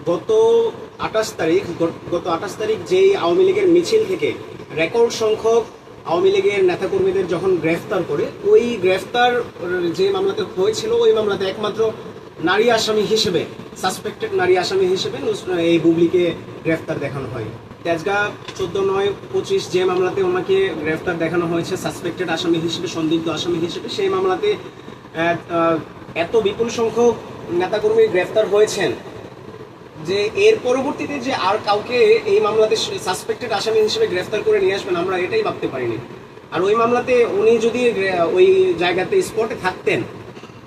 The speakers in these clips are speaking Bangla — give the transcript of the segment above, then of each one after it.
গত 28 তারিখ যেই আওয়ামী লীগের মিছিল থেকে রেকর্ড সংখ্যক আওয়ামী লীগের নেতাকর্মীদের যখন গ্রেফতার করে, ওই গ্রেফতার যে মামলাতে হয়েছিল, ওই মামলাতে একমাত্র নারী আসামি হিসেবে, সাসপেক্টেড নারী আসামি হিসেবে এই বুবলিকে গ্রেফতার দেখানো হয়। তেজগাঁ 14/9/25 যে মামলাতে ওনাকে গ্রেফতার দেখানো হয়েছে সাসপেক্টেড আসামি হিসেবে, সন্দিগ্ধ আসামি হিসেবে, সেই মামলাতে এত বিপুল সংখ্যক নেতাকর্মী গ্রেফতার হয়েছেন যে এর পরবর্তীতে যে আর কাউকে এই মামলাতে সাসপেক্টেড আসামি হিসেবে গ্রেফতার করে নিয়ে আসবেন, আমরা এটাই ভাবতে পারিনি। আর ওই মামলাতে উনি যদি ওই জায়গাতে স্পটে থাকতেন,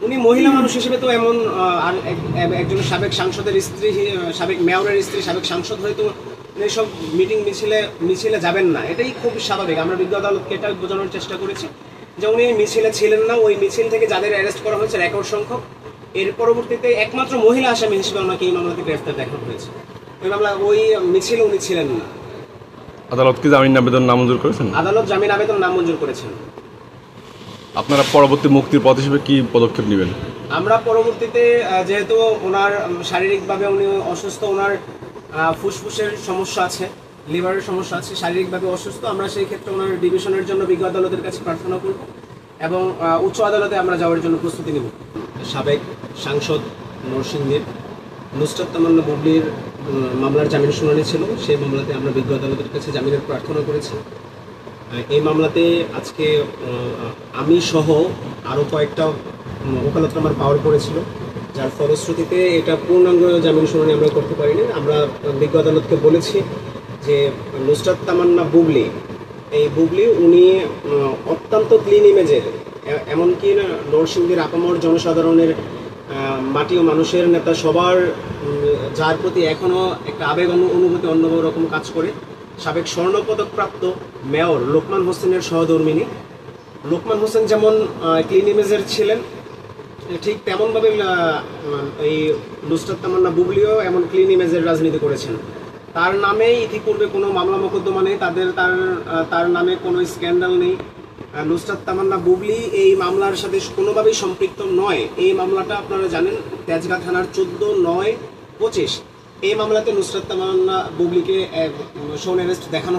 উনি মহিলা মানুষ হিসেবে তো এমন, আর একজন সাবেক সাংসদের স্ত্রী, সাবেক মেয়রের স্ত্রী, সাবেক সাংসদ হয়তো এইসব মিটিং মিছিলে যাবেন না, এটাই খুব স্বাভাবিক। আমরা বিজ্ঞ আদালতকে এটা বোঝানোর চেষ্টা করেছি যে উনি মিছিলে ছিলেন না। ওই মিছিল থেকে যাদের অ্যারেস্ট করা হয়েছে রেকর্ড সংখ্যক, এর পরবর্তীতে একমাত্র মহিলা আসামি হিসেবে ওনাকে এই মামলাতে গ্রেফতার দেখানো হয়েছে। ওই মামলা, ওই মিছিলে উনি ছিলেন না। আদালত কি জামিন আবেদন নামঞ্জুর করেছেন? আদালত জামিন আবেদন নামঞ্জুর করেছেন। আপনারা পরবর্তী মুক্তির পথ হিসেবে কি পদক্ষেপ নেবেন? আমরা পরবর্তীতে, যেহেতু ওনার শারীরিকভাবে উনি অসুস্থ, ওনার ফুসফুসের সমস্যা আছে, লিভারের সমস্যা আছে, শারীরিকভাবে অসুস্থ, আমরা সেই ক্ষেত্রে ওনার ডিভিশনের জন্য বিজ্ঞ আদালতের কাছে প্রার্থনা করব এবং উচ্চ আদালতে আমরা যাওয়ার জন্য প্রস্তুতি নেব। সাবেক সাংসদ নরসিংদীর নুসরাত তামান্না বুবলির মামলার জামিন শুনানি ছিল, সেই মামলাতে আমরা বিজ্ঞ আদালতের কাছে জামিনের প্রার্থনা করেছি। এই মামলাতে আজকে আমি সহ আরও কয়েকটা ওকালতনামার পাওয়ার পড়েছিল, যার ফলশ্রুতিতে এটা পূর্ণাঙ্গ জামিন শুনানি আমরা করতে পারিনি। আমরা বিজ্ঞ আদালতকে বলেছি যে নুসরাত তামান্না বুবলি, এই বুবলি উনি অত্যন্ত ক্লিন ইমেজের, এমনকি নরসিংদীর আপামর জনসাধারণের, মাটি ও মানুষের নেতা, সবার যার প্রতি এখনও একটা আবেগ অনুভূতি অন্যরকম কাজ করে, সাবেক স্বর্ণপদকপ্রাপ্ত মেয়র লোকমান হোসেনের সহধর্মিনী। লোকমান হোসেন যেমন ক্লিন ইমেজের ছিলেন, ঠিক তেমনভাবে এই নুসরাত তামান্না বুবলিও এমন ক্লিন ইমেজের রাজনীতি করেছেন। তার নামে ইতিপূর্বে কোনো মামলা মোকদ্দমা নেই, তার নামে কোনো স্ক্যান্ডাল নেই। নুসরাত তামান্না বুবলি এই মামলার সাথে কোনোভাবেই সম্পৃক্ত নয়। এই মামলাটা আপনারা জানেন তেজগাঁ থানার 14/9/25 এই মামলাতে নুসরাত তামান্না বুবলিকে শোন অ্যারেস্ট দেখানো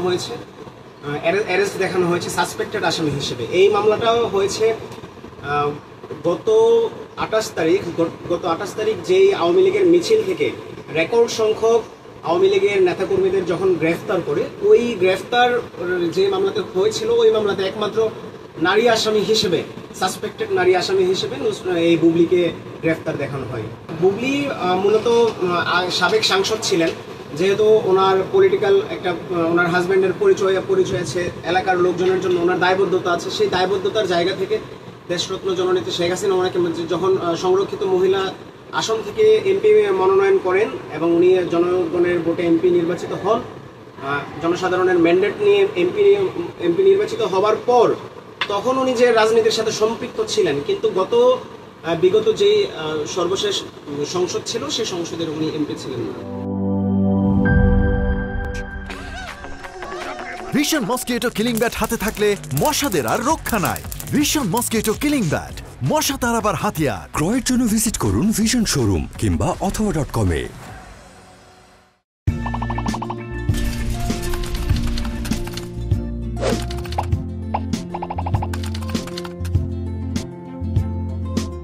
হয়েছে সাসপেক্টেড আসামি হিসেবে। এই মামলাটাও হয়েছে গত 28 তারিখ যেই আওয়ামী লীগের মিছিল থেকে রেকর্ড সংখ্যক আওয়ামী লীগের নেতাকর্মীদের যখন গ্রেফতার করে, ওই গ্রেফতার যে মামলাতে হয়েছিল, ওই মামলাতে একমাত্র নারী আসামি হিসেবে, সাসপেক্টেড নারী আসামি হিসেবে এই বুবলিকে গ্রেফতার দেখানো হয়। বুবলি মূলত সাবেক সাংসদ ছিলেন, যেহেতু ওনার পলিটিক্যাল একটা, ওনার হাজব্যান্ডের পরিচয় আছে, এলাকার লোকজনের জন্য ওনার দায়বদ্ধতা আছে। সেই দায়বদ্ধতার জায়গা থেকে দেশরত্ন জননেত্রী শেখ হাসিনা ওনাকে যখন সংরক্ষিত মহিলা আসন থেকে এমপি মনোনয়ন করেন এবং উনি জনগণের ভোটে এমপি নির্বাচিত হন, জনসাধারণের ম্যান্ডেট নিয়ে এমপি নির্বাচিত হওয়ার পর তখন উনি যে রাজনীতির সাথে সম্পৃক্ত ছিলেন, কিন্তু বিগত যেই সর্বশেষ সংসদ ছিল, সেই সংসদের উনি এমপি ছিলেন না। ভিশন মসকিটো কিলিং ব্যাট হাতে থাকলে মশাদের আর রক্ষা নাই। ভিশন মসকিটো কিলিং ব্যাট, মশা তাড়াবার হাতিয়ার। ক্রয়ের জন্য ভিজিট করুন ভিশন শোরুম কিংবা অথবা.com-এ।